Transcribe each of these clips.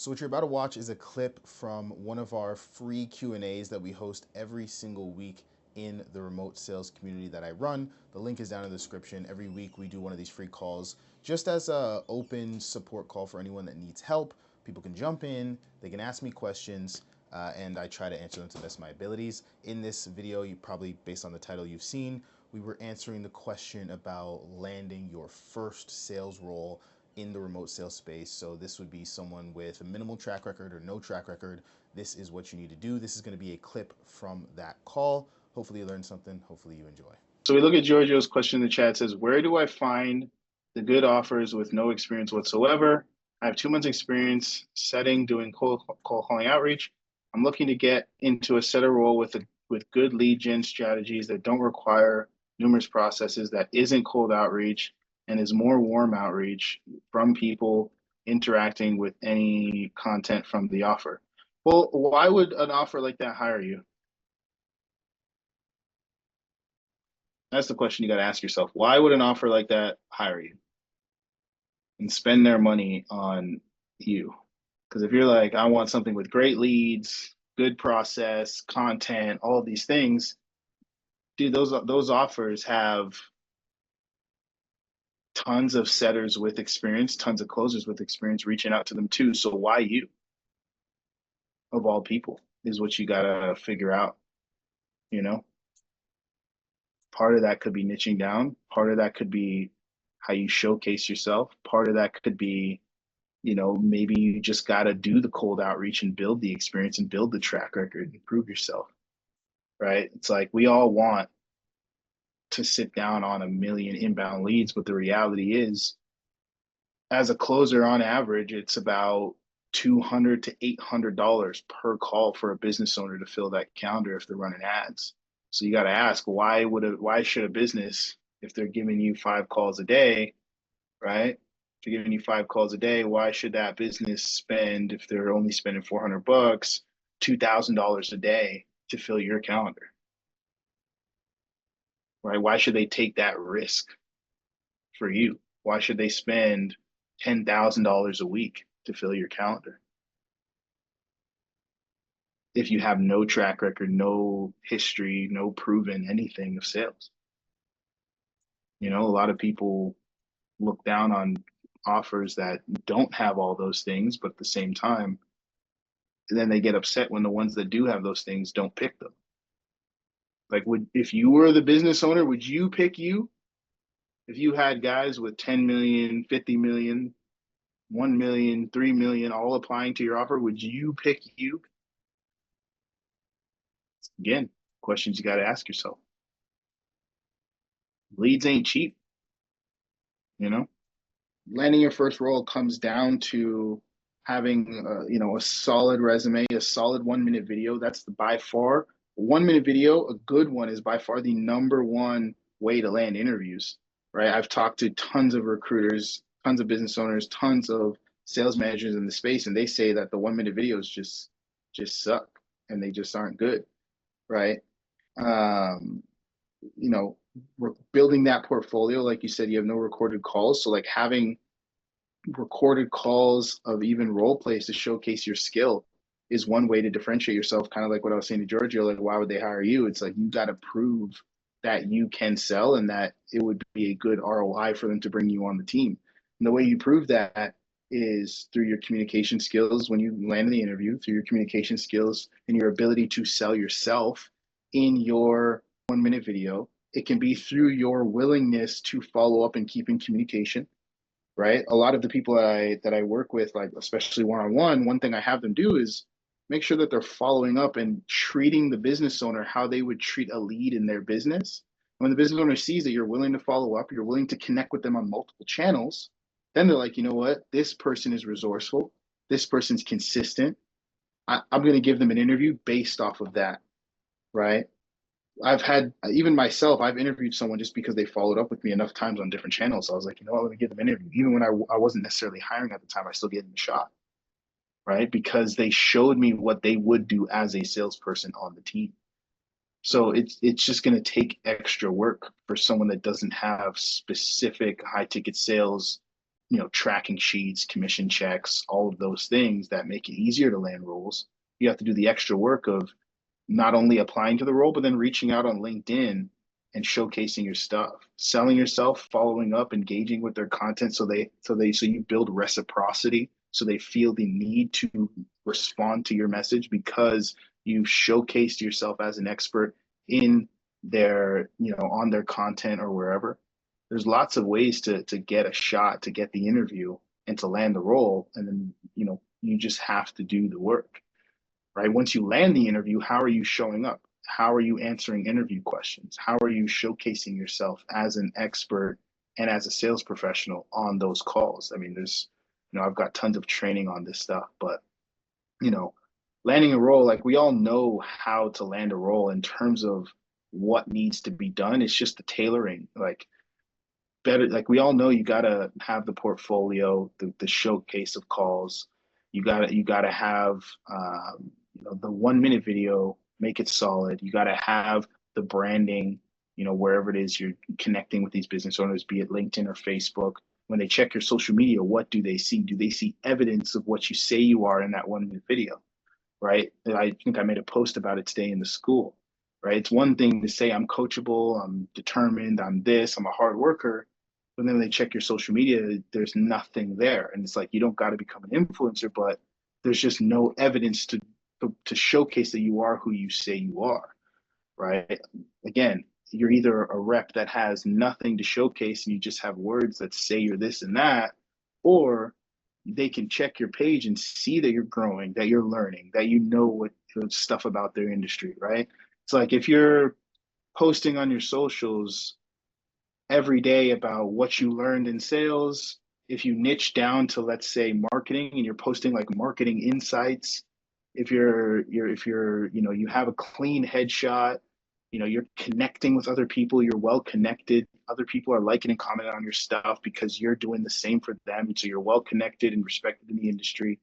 So what you're about to watch is a clip from one of our free Q&As that we host every single week in the remote sales community that I run. The link is down in the description. Every week we do one of these free calls just as a open support call for anyone that needs help. People can jump in, they can ask me questions, and I try to answer them to the best of my abilities. In this video, you probably, based on the title you've seen, we were answering the question about landing your first sales role in the remote sales space. So this would be someone with a minimal track record or no track record. This is what you need to do. This is going to be a clip from that call. Hopefully you learned something. Hopefully you enjoy. So we look at Giorgio's question in the chat. It says, where do I find the good offers with no experience whatsoever? I have 2 months experience setting, doing cold call calling outreach. I'm looking to get into a setter role with good lead gen strategies that don't require numerous processes, that isn't cold outreach and is more warm outreach from people interacting with any content from the offer. Well, why would an offer like that hire you? That's the question you got to ask yourself. Why would an offer like that hire you and spend their money on you? Because if you're like, I want something with great leads, good process, content, all these things, dude, those offers have tons of setters with experience, tons of closers with experience reaching out to them too. So why you, of all people, is what you gotta figure out, you know? Part of that could be niching down, part of that could be how you showcase yourself, part of that could be, maybe you just got to do the cold outreach and build the experience and build the track record and prove yourself, right? It's like we all want to sit down on a million inbound leads, but the reality is, as a closer, on average, it's about $200 to $800 per call for a business owner to fill that calendar if they're running ads. So you got to ask, why should a business, if they're giving you 5 calls a day, right? If they're giving you 5 calls a day, why should that business spend, if they're only spending $400, $2,000 a day to fill your calendar, right? Why should they take that risk for you? Why should they spend $10,000 a week to fill your calendar if you have no track record, no history, no proven anything of sales? A lot of people look down on offers that don't have all those things, but at the same time, then they get upset when the ones that do have those things don't pick them. Like, if you were the business owner, would you pick you? If you had guys with 10 million, 50 million, 1 million, 3 million all applying to your offer, would you pick you? Again, questions you got to ask yourself. Leads ain't cheap, you know? Landing your first role comes down to having a solid resume, a solid 1 minute video. That's by far 1 minute video. A good one is by far the number one way to land interviews, right? I've talked to tons of recruiters, tons of business owners, tons of sales managers in the space, and they say that the 1 minute videos just suck and they just aren't good, right? Um, you know, building that portfolio, like you said, you have no recorded calls, so like having recorded calls of even role plays to showcase your skill is one way to differentiate yourself. Kind of like what I was saying to Giorgio, like, why would they hire you? It's like you got to prove that you can sell and that it would be a good ROI for them to bring you on the team. And the way you prove that is through your communication skills when you land in the interview, through your communication skills and your ability to sell yourself in your 1 minute video. It can be through your willingness to follow up and keep in communication, right? A lot of the people that I work with, like especially one-on-one, one thing I have them do is make sure that they're following up and treating the business owner how they would treat a lead in their business. When the business owner sees that you're willing to follow up, you're willing to connect with them on multiple channels, then they're like, you know what? This person is resourceful. This person's consistent. I'm going to give them an interview based off of that, right? I've had, even myself, I've interviewed someone just because they followed up with me enough times on different channels. So I was like, you know what, let me give them an interview. Even when I wasn't necessarily hiring at the time, I still gave them a shot, right? Because they showed me what they would do as a salesperson on the team. So it's just going to take extra work for someone that doesn't have specific high ticket sales tracking sheets, commission checks, all of those things that make it easier to land roles. You have to do the extra work of not only applying to the role, but then reaching out on LinkedIn and showcasing your stuff, selling yourself, following up, engaging with their content so you build reciprocity so they feel the need to respond to your message because you showcased yourself as an expert in their, on their content or wherever. There's lots of ways to get a shot, to get the interview and to land the role. And then, you just have to do the work, right? Once you land the interview, how are you showing up? How are you answering interview questions? How are you showcasing yourself as an expert and as a sales professional on those calls? I mean, I've got tons of training on this stuff, but, you know, landing a role, like we all know how to land a role in terms of what needs to be done. It's just the tailoring, like better, like we all know you gotta have the portfolio, the showcase of calls. You gotta have the 1 minute video, make it solid. You gotta have the branding, wherever it is you're connecting with these business owners, be it LinkedIn or Facebook. When they check your social media, what do they see? Do they see evidence of what you say you are in that 1 minute video? Right? I think I made a post about it today in the school. Right? It's one thing to say I'm coachable, I'm determined, I'm this, I'm a hard worker, but then when they check your social media, there's nothing there, and it's like you don't got to become an influencer, but there's just no evidence to showcase that you are who you say you are. Right? Again, you're either a rep that has nothing to showcase and you just have words that say you're this and that, or they can check your page and see that you're growing, that you're learning, that you know what stuff about their industry, right? It's like if you're posting on your socials every day about what you learned in sales, if you niche down to, let's say, marketing, and you're posting like marketing insights, if you have a clean headshot, you're connecting with other people, you're well connected, other people are liking and commenting on your stuff because you're doing the same for them, so you're well connected and respected in the industry.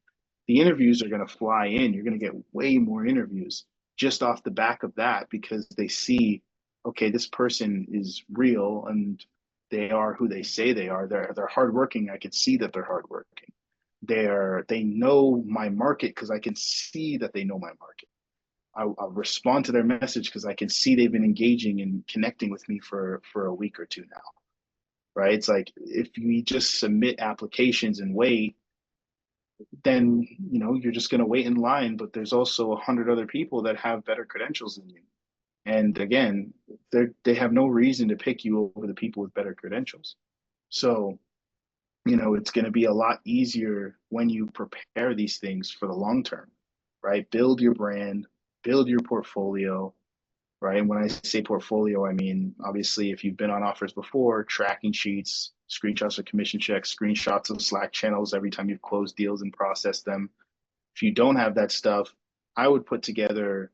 The interviews are going to fly in. You're going to get way more interviews just off the back of that because they see, okay, this person is real and they are who they say they are. They're hardworking. I can see that they're hardworking. They know my market because I can see that they know my market. I'll respond to their message because I can see they've been engaging and connecting with me for a week or two now. Right? It's like if we just submit applications and wait, then you're just going to wait in line. But there's also 100 other people that have better credentials than you. And again, they have no reason to pick you over the people with better credentials. So, it's going to be a lot easier when you prepare these things for the long term, right? Build your brand, build your portfolio, right? And when I say portfolio, I mean, obviously, if you've been on offers before, tracking sheets, screenshots of commission checks, screenshots of Slack channels every time you've closed deals and processed them. If you don't have that stuff, I would put together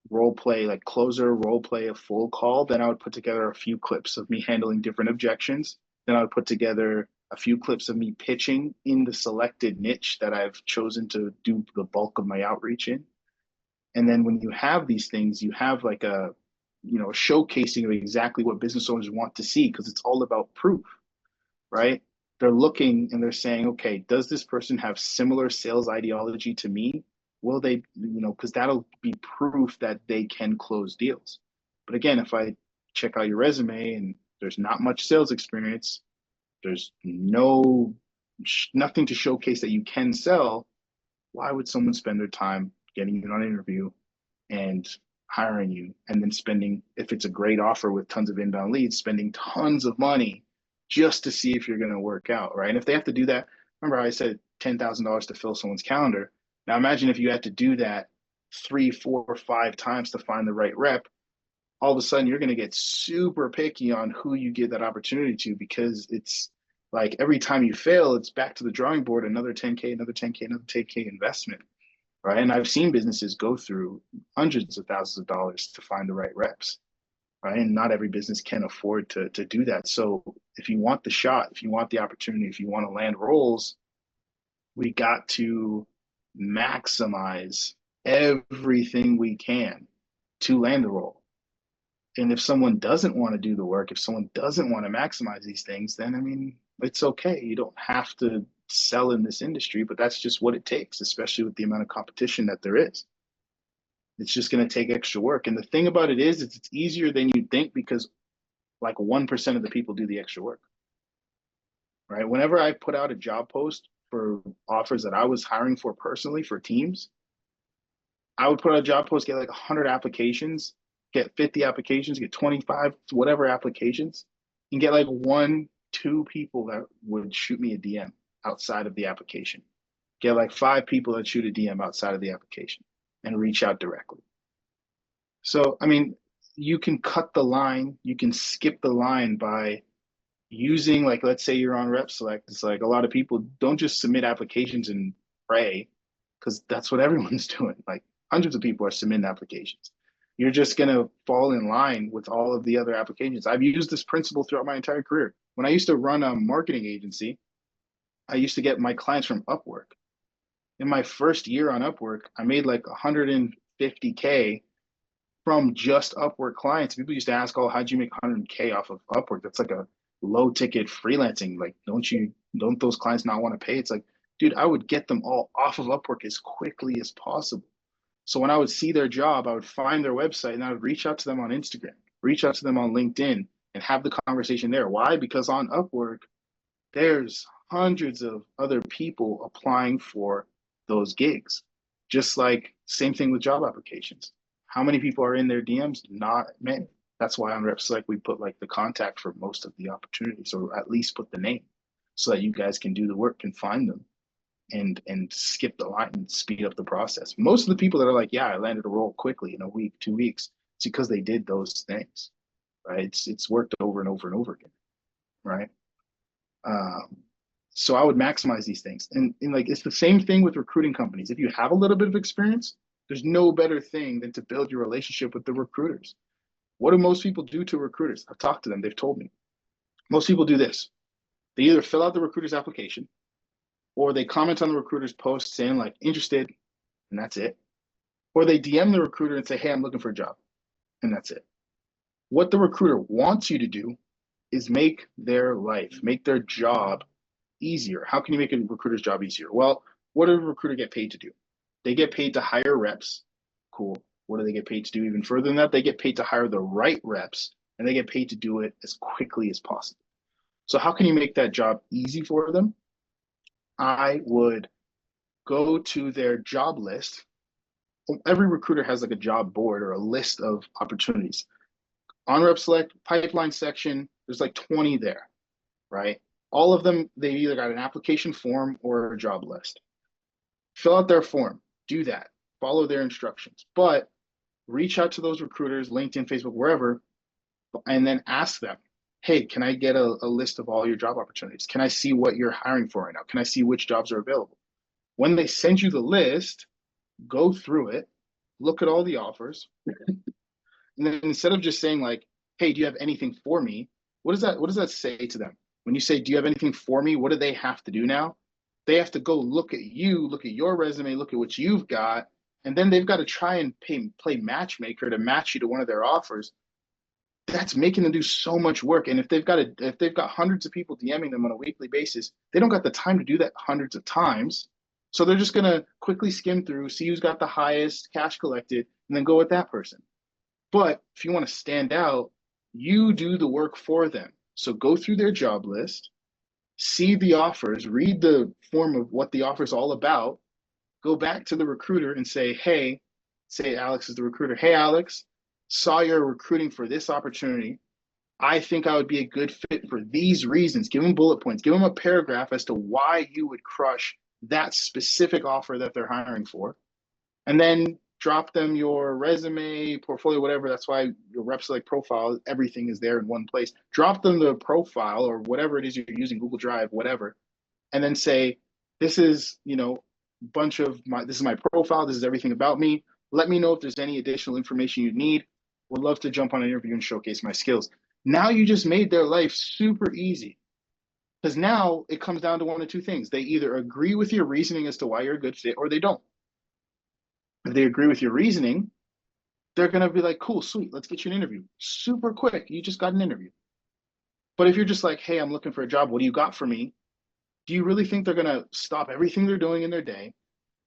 role play, like closer role play a full call. Then I would put together a few clips of me handling different objections. Then I would put together a few clips of me pitching in the selected niche that I've chosen to do the bulk of my outreach in. And then when you have these things, you have like a showcasing of exactly what business owners want to see because it's all about proof, right? They're looking and they're saying, okay, does this person have similar sales ideology to me? Will they, because that'll be proof that they can close deals. But again, if I check out your resume and there's not much sales experience, there's nothing to showcase that you can sell, why would someone spend their time getting you on an interview and hiring you and then spending, if it's a great offer with tons of inbound leads, spending tons of money just to see if you're going to work out, right? And if they have to do that, remember I said $10,000 to fill someone's calendar. Now imagine if you had to do that 3, 4, 5 times to find the right rep. All of a sudden you're going to get super picky on who you give that opportunity to because it's like every time you fail, it's back to the drawing board, another 10K, another 10K, another 10K investment, right? And I've seen businesses go through hundreds of thousands of dollars to find the right reps, right? And not every business can afford to do that. So if you want the shot, if you want the opportunity, if you want to land roles, we got to maximize everything we can to land the role. And if someone doesn't want to do the work, if someone doesn't want to maximize these things, then I mean, It's okay. You don't have to sell in this industry, but that's just what it takes, especially with the amount of competition that there is. It's just going to take extra work. And the thing about it is, it's easier than you think because like 1% of the people do the extra work, right? Whenever I put out a job post for offers that I was hiring for personally for teams, I would put out a job post, get like 100 applications, get 50 applications, get 25, whatever applications, and get like one, two people that would shoot me a DM outside of the application. Get like five people that shoot a DM outside of the application and reach out directly. So, I mean, you can cut the line, you can skip the line by using, like, let's say you're on Rep Select. It's like a lot of people don't just submit applications and pray, because that's what everyone's doing. Like hundreds of people are submitting applications. You're just going to fall in line with all of the other applications. I've used this principle throughout my entire career. When I used to run a marketing agency, I used to get my clients from Upwork. In my first year on Upwork, I made like 150K from just Upwork clients. People used to ask, "Oh, how'd you make 100K off of Upwork? That's like a low ticket freelancing. Like, don't those clients not want to pay?" It's like, dude, I would get them all off of Upwork as quickly as possible. So when I would see their job, I would find their website and I would reach out to them on Instagram, reach out to them on LinkedIn, and have the conversation there. Why? Because on Upwork, there's hundreds of other people applying for those gigs. Just like same thing with job applications. How many people are in their DMs? Not many. That's why on RepSelect we put like the contact for most of the opportunities, or at least put the name, so that you guys can do the work and find them and skip the line and speed up the process. Most of the people that are like, "Yeah, I landed a role quickly in a week, 2 weeks," it's because they did those things, right? It's worked over and over and over again, right? Um, so I would maximize these things. And like it's the same thing with recruiting companies. If you have a little bit of experience, there's no better thing than to build your relationship with the recruiters. What do most people do to recruiters? I've talked to them, they've told me. Most people do this. They either fill out the recruiter's application or they comment on the recruiter's post saying like interested, and that's it. Or they DM the recruiter and say, "Hey, I'm looking for a job," and that's it. What the recruiter wants you to do is make their life, make their job easier. How can you make a recruiter's job easier? Well, what does a recruiter get paid to do? They get paid to hire reps. Cool. What do they get paid to do even further than that? They get paid to hire the right reps, and they get paid to do it as quickly as possible. So how can you make that job easy for them? I would go to their job list. Every recruiter has like a job board or a list of opportunities. On RepSelect pipeline section, there's like 20 there, right? All of them, they either got an application form or a job list. Fill out their form, do that, follow their instructions, but reach out to those recruiters, LinkedIn, Facebook, wherever, and then ask them, "Hey, can I get a list of all your job opportunities? Can I see what you're hiring for right now? Can I see which jobs are available?" When they send you the list, go through it, look at all the offers, and then instead of just saying like, "Hey, do you have anything for me?" What does that say to them? When you say, "Do you have anything for me?" What do they have to do now? They have to go look at you, look at your resume, look at what you've got, and then they've got to try and play matchmaker to match you to one of their offers. That's making them do so much work. And if they've got hundreds of people DMing them on a weekly basis, they don't got the time to do that hundreds of times. So they're just gonna quickly skim through, see who's got the highest cash collected, and then go with that person. But if you want to stand out, you do the work for them. So go through their job list, see the offers, read the form of what the offer is all about, go back to the recruiter and say, "Hey," say Alex is the recruiter, "Hey, Alex, saw you're recruiting for this opportunity. I think I would be a good fit for these reasons." Give them bullet points, give them a paragraph as to why you would crush that specific offer that they're hiring for. And then drop them your resume, portfolio, whatever. That's why your RepSelect profile, everything is there in one place. Drop them the profile or whatever it is you're using, Google Drive, whatever, and then say, "This is, this is my profile. This is everything about me. Let me know if there's any additional information you need. Would love to jump on an interview and showcase my skills." Now you just made their life super easy, because now it comes down to one of two things. They either agree with your reasoning as to why you're a good fit, or they don't. If they agree with your reasoning, they're going to be like, "Cool, sweet, let's get you an interview." Super quick. You just got an interview. But if you're just like, hey, I'm looking for a job, what do you got for me? Do you really think they're gonna stop everything they're doing in their day,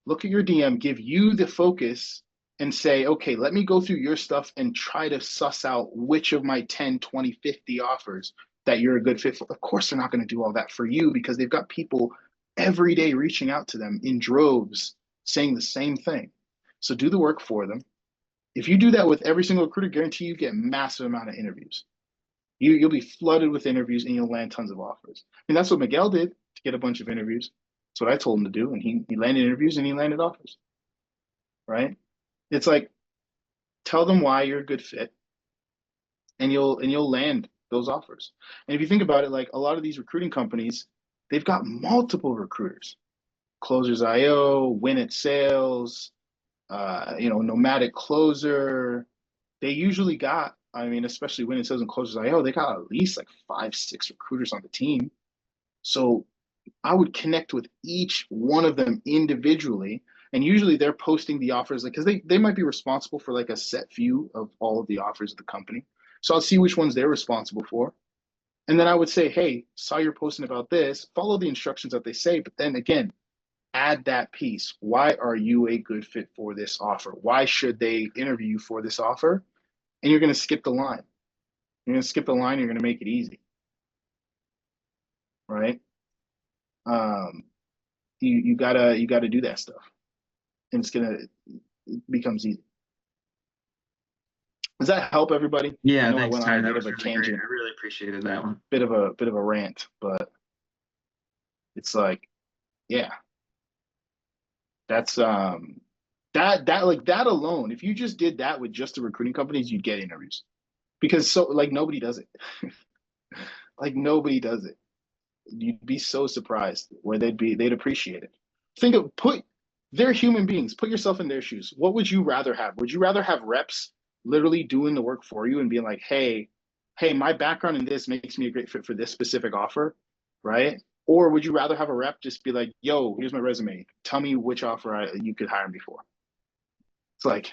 look at your DM, give you the focus, and say, okay, let me go through your stuff and try to suss out which of my 10, 20, 50 offers that you're a good fit for? Of course, they're not going to do all that for you because they've got people every day reaching out to them in droves saying the same thing. So do the work for them. If you do that with every single recruiter, guarantee you get a massive amount of interviews. You'll be flooded with interviews and you'll land tons of offers. I mean, that's what Miguel did to get a bunch of interviews. That's what I told him to do, and he landed interviews and he landed offers. Right? It's like, tell them why you're a good fit, and you'll land those offers. And if you think about it, like a lot of these recruiting companies, they've got multiple recruiters. Closers.io, Win It Sales, Nomadic Closer. They usually got, I mean, especially Win It Sales and Closers.io, they got at least like 5, 6 recruiters on the team. So I would connect with each one of them individually. And usually they're posting the offers, like, because they might be responsible for like a set few of all of the offers of the company. So I'll see which ones they're responsible for. And then I would say, hey, saw you're posting about this, follow the instructions that they say. But then again, add that piece. Why are you a good fit for this offer? Why should they interview you for this offer? And you're going to skip the line. You're going to skip the line. You're going to make it easy. Right? You gotta do that stuff, and it becomes easy. Does that help everybody? I Yeah, know I thanks, went Ty. on a That bit of was a really great. tangent, I really appreciated that one. bit of a rant, but it's like, yeah, that's that like that alone. If you just did that with just the recruiting companies, you'd get interviews because so like nobody does it. Like nobody does it. You'd be so surprised where they'd appreciate it. They're human beings. Put yourself in their shoes. What would you rather have? Would you rather have reps literally doing the work for you and being like, hey, my background in this makes me a great fit for this specific offer, right? Or would you rather have a rep just be like, yo, here's my resume. Tell me which offer you could hire me for. It's like,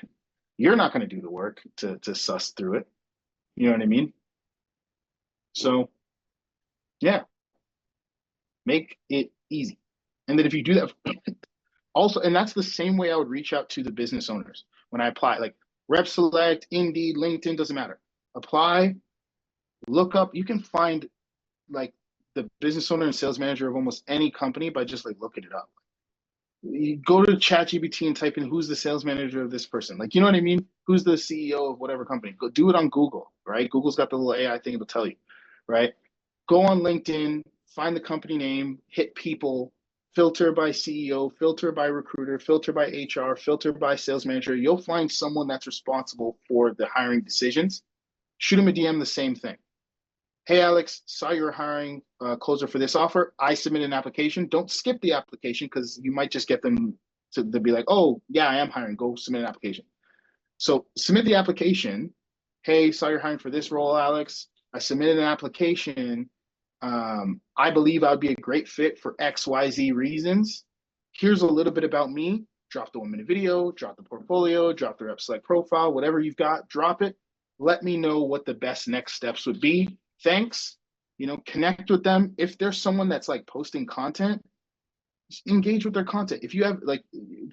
you're not going to do the work to suss through it. You know what I mean? So, yeah, make it easy. And then if you do that, also, and that's the same way I would reach out to the business owners when I apply, like Rep Select, Indeed, LinkedIn, doesn't matter. Apply, look up. You can find like the business owner and sales manager of almost any company by just like looking it up. You go to ChatGPT and type in who's the sales manager of this person. Like, you know what I mean? Who's the CEO of whatever company? Go do it on Google, right? Google's got the little AI thing, it'll tell you, right? Go on LinkedIn, find the company name, hit people, filter by CEO, filter by recruiter, filter by HR, filter by sales manager. You'll find someone that's responsible for the hiring decisions. Shoot them a DM, the same thing. Hey, Alex, saw you were hiring a closer for this offer. I submitted an application. Don't skip the application because you might just get them to be like, oh, yeah, I am hiring. Go submit an application. So submit the application. Hey, saw you're hiring for this role, Alex. I submitted an application. I believe I would be a great fit for XYZ reasons. Here's a little bit about me. Drop the 1-minute video, drop the portfolio, drop the Rep Select profile, whatever you've got, drop it. Let me know what the best next steps would be. Thanks. Connect with them. If there's someone that's like posting content, engage with their content. If you have like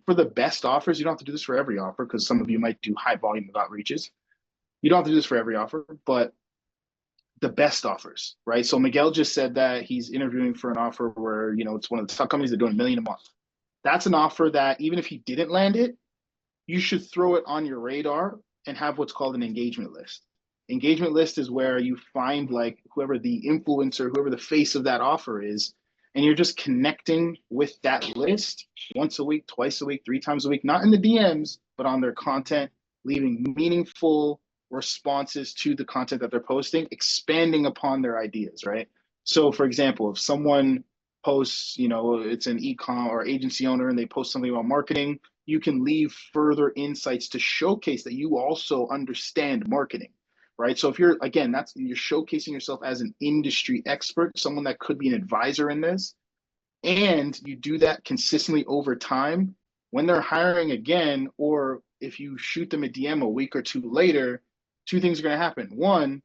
for the best offers, you don't have to do this for every offer because some of you might do high volume of outreaches. You don't have to do this for every offer, but the best offers, right? So Miguel just said that he's interviewing for an offer where, it's one of the top companies that are doing $1 million a month. That's an offer that even if he didn't land it, you should throw it on your radar and have what's called an engagement list. Engagement list is where you find like whoever the influencer, whoever the face of that offer is, and you're just connecting with that list once a week, twice a week, 3 times a week, not in the DMs, but on their content, leaving meaningful responses to the content that they're posting, expanding upon their ideas, right? So for example, if someone posts, it's an e-com or agency owner and they post something about marketing, you can leave further insights to showcase that you also understand marketing, right? So if you're showcasing yourself as an industry expert, someone that could be an advisor in this, and you do that consistently over time, when they're hiring again, or if you shoot them a DM a week or two later, 2 things are going to happen. One,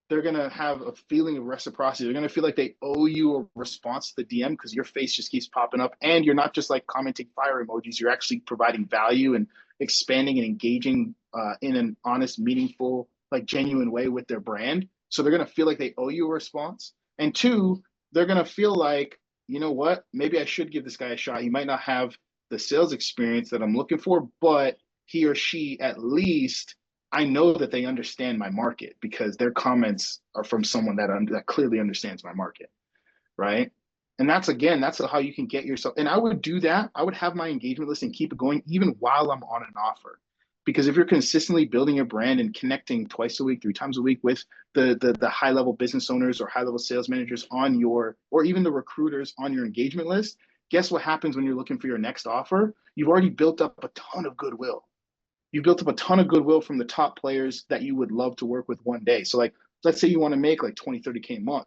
they're gonna have a feeling of reciprocity. They're gonna feel like they owe you a response to the DM because your face just keeps popping up, and you're not just like commenting fire emojis. You're actually providing value and expanding and engaging in an honest, meaningful, like genuine way with their brand. So they're gonna feel like they owe you a response. And two, they're gonna feel like, you know what, maybe I should give this guy a shot. He might not have the sales experience that I'm looking for, but he or she at least I know that they understand my market because their comments are from someone that clearly understands my market, right? And that's again, that's how you can get yourself. And I would do that. I would have my engagement list and keep it going even while I'm on an offer. Because if you're consistently building your brand and connecting twice a week, 3 times a week with the high level business owners or high level sales managers on your, or even the recruiters on your engagement list, guess what happens when you're looking for your next offer? You've already built up a ton of goodwill. You built up a ton of goodwill from the top players that you would love to work with one day. So like, let's say you want to make like 20, 30K a month.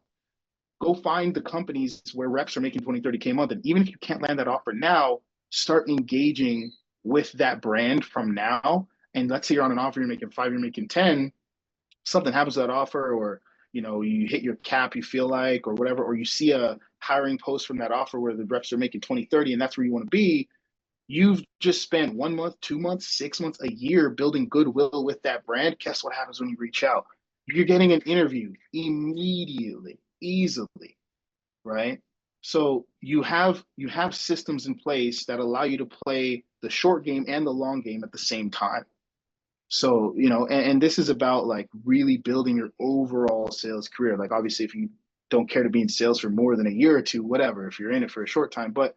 Go find the companies where reps are making 20, 30K a month. And even if you can't land that offer now, start engaging with that brand from now. And let's say you're on an offer, you're making 5, you're making 10, something happens to that offer, or you hit your cap, you feel like, or whatever, or you see a hiring post from that offer where the reps are making 20, 30, and that's where you want to be. You've just spent 1 month, 2 months, 6 months, a year building goodwill with that brand. Guess what happens when you reach out? You're getting an interview immediately, easily, right? So you have systems in place that allow you to play the short game and the long game at the same time. So, and this is about like really building your overall sales career. Like obviously if you don't care to be in sales for more than a year or two, whatever, if you're in it for a short time, but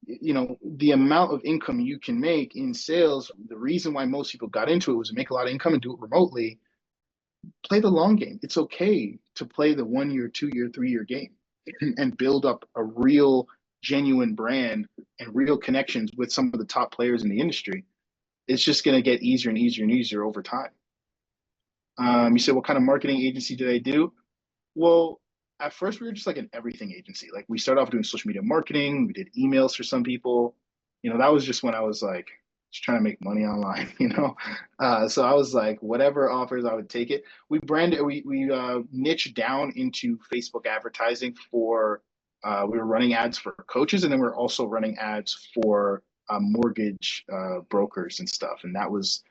the amount of income you can make in sales, the reason why most people got into it was to make a lot of income and do it remotely. Play the long game. It's okay to play the 1 year, 2 year, 3 year game and build up a real genuine brand and real connections with some of the top players in the industry. It's just going to get easier and easier and easier over time. You said, what kind of marketing agency did I do? Well, at first we were just like an everything agency. Like we started off doing social media marketing. We did emails for some people. That was just when I was like just trying to make money online. So I was like, whatever offers, I would take it. We niched down into Facebook advertising for. We were running ads for coaches, and then we are also running ads for mortgage brokers and stuff. And that was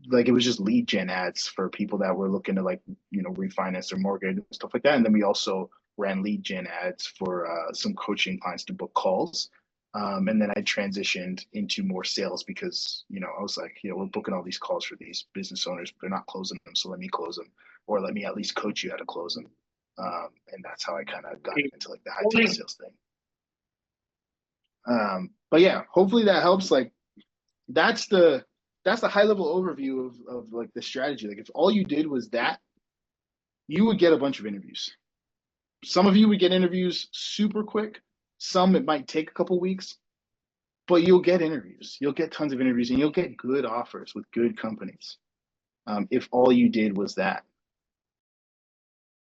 like it was just lead gen ads for people that were looking to like refinance their mortgage and stuff like that. And then we also ran lead gen ads for some coaching clients to book calls. And then I transitioned into more sales because I was like, we're booking all these calls for these business owners, but they're not closing them, so let me close them, or let me at least coach you how to close them. And that's how I kind of got into like the high ticket sales thing. But yeah, hopefully that helps. Like that's the high level overview of like the strategy. Like if all you did was that, you would get a bunch of interviews. Some of you would get interviews super quick. Some it might take a couple weeks, but you'll get interviews. You'll get tons of interviews, and you'll get good offers with good companies. If all you did was that.